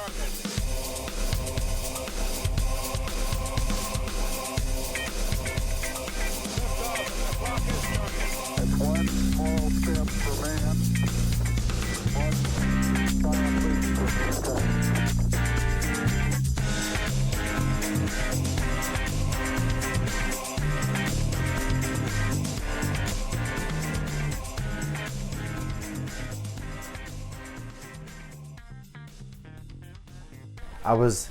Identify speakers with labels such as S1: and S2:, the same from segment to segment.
S1: That's one small step for man, one giant leap for mankind.
S2: I was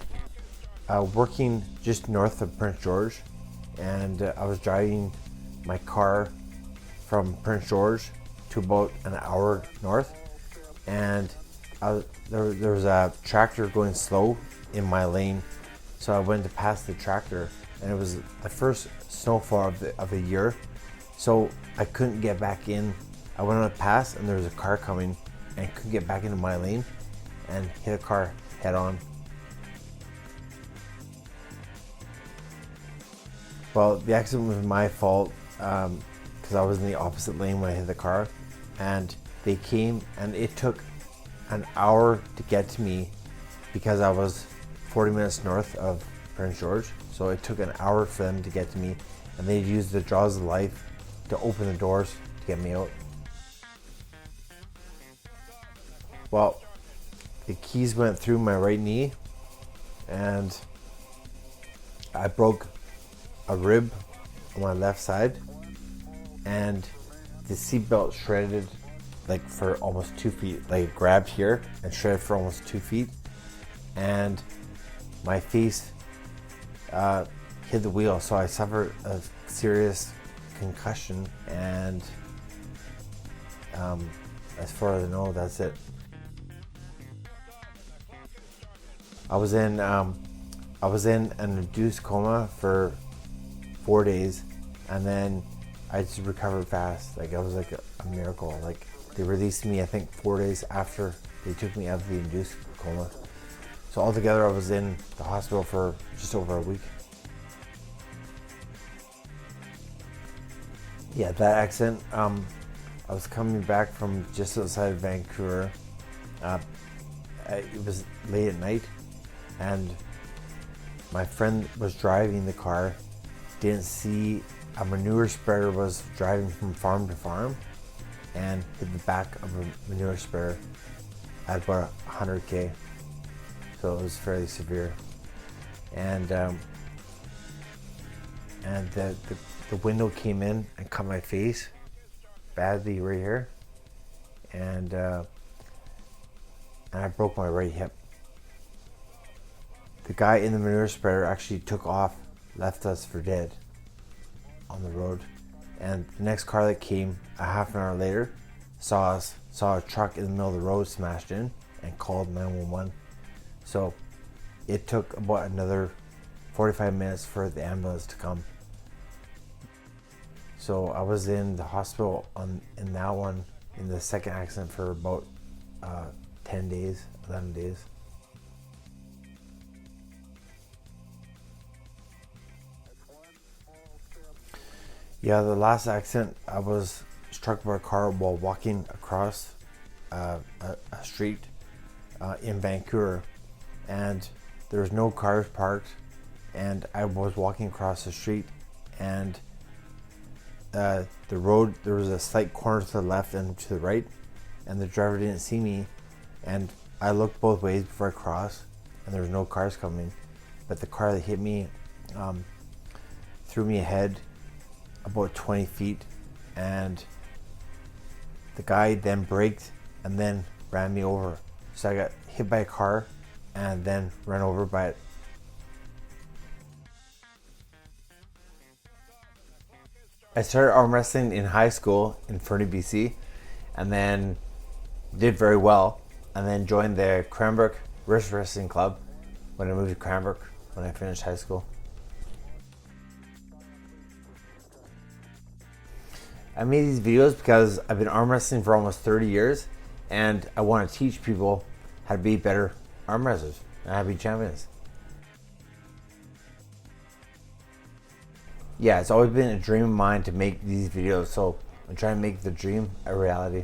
S2: working just north of Prince George, and I was driving my car from Prince George to about an hour north, and there was a tractor going slow in my lane, so I went to pass the tractor, and it was the first snowfall of the year, so I couldn't get back in. I went on a pass, and there was a car coming, and couldn't get back into my lane, and hit a car head on. Well, the accident was my fault because I was in the opposite lane when I hit the car, and they came, and it took an hour to get to me because I was 40 minutes north of Prince George, so it took an hour for them to get to me, and they used the jaws of life to open the doors to get me out. Well, the keys went through my right knee, and I broke a rib on my left side, and the seatbelt shredded like for almost 2 feet, like grabbed here and shredded for almost 2 feet, and my face hit the wheel, so I suffered a serious concussion, and as far as I know, that's it. I was in an induced coma for 4 days, and then I just recovered fast. Like, it was like a miracle. Like, they released me, I think, 4 days after they took me out of the induced coma. So altogether, I was in the hospital for just over a week. Yeah, that accident, I was coming back from just outside of Vancouver. It was late at night, and my friend was driving the car, didn't see a manure spreader was driving from farm to farm, and hit the back of a manure spreader at about 100k. So it was fairly severe, and the window came in and cut my face badly right here, and I broke my right hip. The guy in the manure spreader actually took off, left us for dead on the road, and the next car that came a half an hour later saw a truck in the middle of the road smashed in, and called 911. So it took about another 45 minutes for the ambulance to come. So I was in the hospital in that one, in the second accident, for about 10 days, 11 days. Yeah, the last accident, I was struck by a car while walking across a street in Vancouver, and there was no cars parked, and I was walking across the street, and the road, there was a slight corner to the left and to the right, and the driver didn't see me, and I looked both ways before I crossed, and there was no cars coming, but the car that hit me threw me ahead about 20 feet, and the guy then braked and then ran me over. So I got hit by a car and then ran over by it. I started arm wrestling in high school in Fernie, BC, and then did very well, and then joined the Cranbrook Wrist Wrestling Club when I moved to Cranbrook when I finished high school. I made these videos because I've been arm wrestling for almost 30 years, and I want to teach people how to be better arm wrestlers and how to be champions. Yeah, it's always been a dream of mine to make these videos, so I'm trying to make the dream a reality.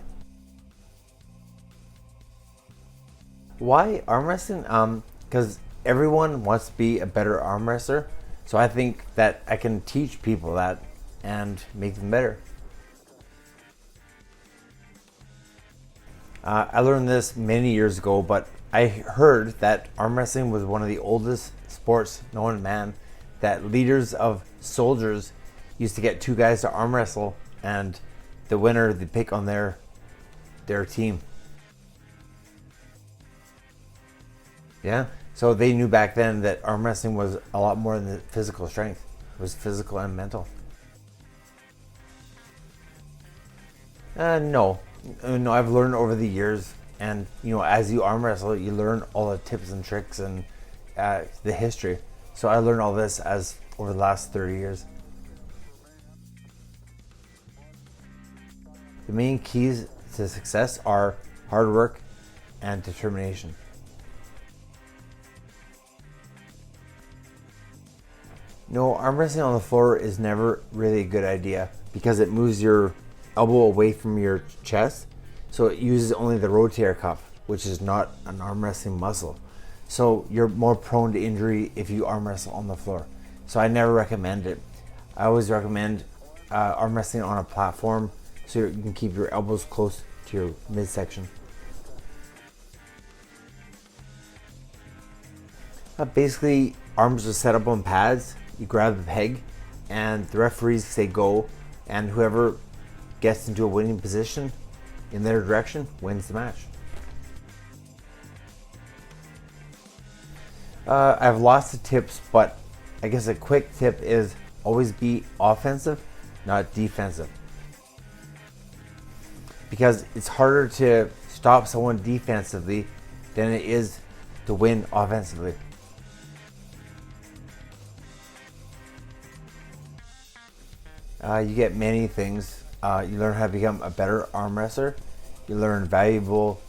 S2: Why arm wrestling? Because everyone wants to be a better arm wrestler. So I think that I can teach people that and make them better. I learned this many years ago, but I heard that arm wrestling was one of the oldest sports known to man. That leaders of soldiers used to get two guys to arm wrestle, and the winner they pick on their team. Yeah. So they knew back then that arm wrestling was a lot more than physical strength. It was physical and mental. No, no. I've learned over the years, and as you arm wrestle, you learn all the tips and tricks and the history. So I learned all this as over the last 30 years. The main keys to success are hard work and determination. No, arm wrestling on the floor is never really a good idea because it moves your elbow away from your chest. So it uses only the rotator cuff, which is not an arm wrestling muscle. So you're more prone to injury if you arm wrestle on the floor. So I never recommend it. I always recommend arm wrestling on a platform so you can keep your elbows close to your midsection. Basically, arms are set up on pads. You grab the peg, and the referees say go, and whoever gets into a winning position in their direction wins the match. I have lots of tips, but I guess a quick tip is always be offensive, not defensive. Because it's harder to stop someone defensively than it is to win offensively. You get many things. You learn how to become a better arm wrestler. You learn valuable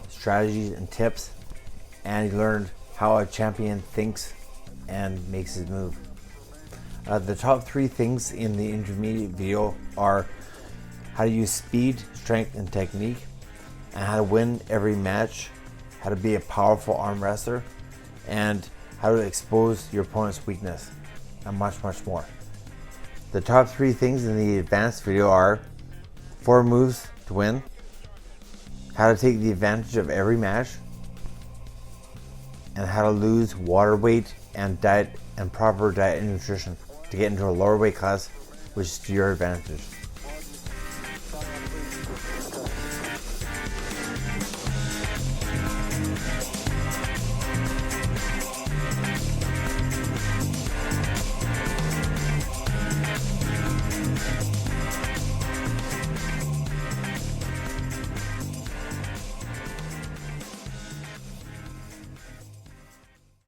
S2: strategies and tips, and you learn how a champion thinks and makes his move. The top 3 things in the intermediate video are how to use speed, strength, and technique, and how to win every match, how to be a powerful arm wrestler, and how to expose your opponent's weakness, and much, much more. The top 3 things in the advanced video are 4 moves to win, how to take the advantage of every match, and how to lose water weight and diet and proper diet and nutrition to get into a lower weight class, which is to your advantage.